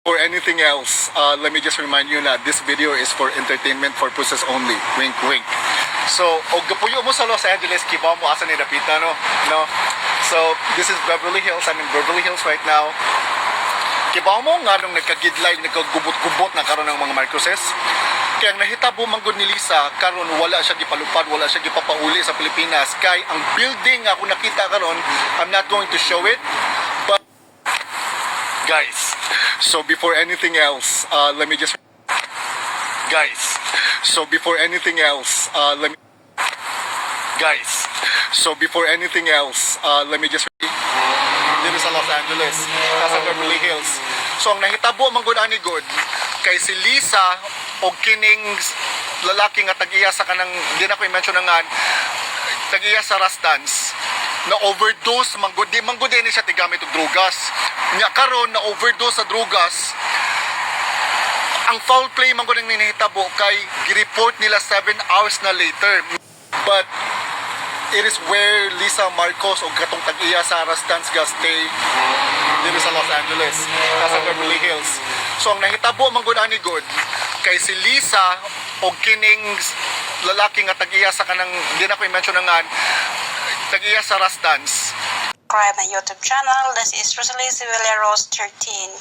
For anything else, let me just remind you na this video is for entertainment purposes only. Wink, wink. So, og gapuyo mo sa Los Angeles, kibaw mo asa ni Dapita, no? So, this is Beverly Hills. I'm in Beverly Hills right now. Kibaw mo nga nung nagkagidlay, nagkagubot-gubot na karon ng mga Marcoses. Kaya ang nahitabo manggod ni Lisa, karon wala siya gipalupad, wala siya gipapauli sa Pilipinas. Kay ang building nga ako nakita karon, I'm not going to show it. But guys, so before anything else, let me just before anything else, let me just dito sa Los Angeles, sa Beverly Hills. So ang nahitabo manggod ani God kay si Lisa o kining lalaki nga tag-iya sa kanang di na ko i-mention nga tag-iya sa Rustans na overdose manggod ni siya tigamit og drugas nya karon na overdose sa drugas. Ang foul play manggod ang ninahitabo kay gi-report nila 7 hours na later, but it is where Lisa Marcos o katong tag-iya sa Rustans ga stay dito sa Los Angeles, sa Beverly Hills. So ang nahitabo manggod ani God kay si Lisa o kining lalaki nga tag-iya sa kanang di na ko i-mention nga tag-iya sa Rustans. Subscribe my YouTube channel. This is Rosalie Sevillaros 13.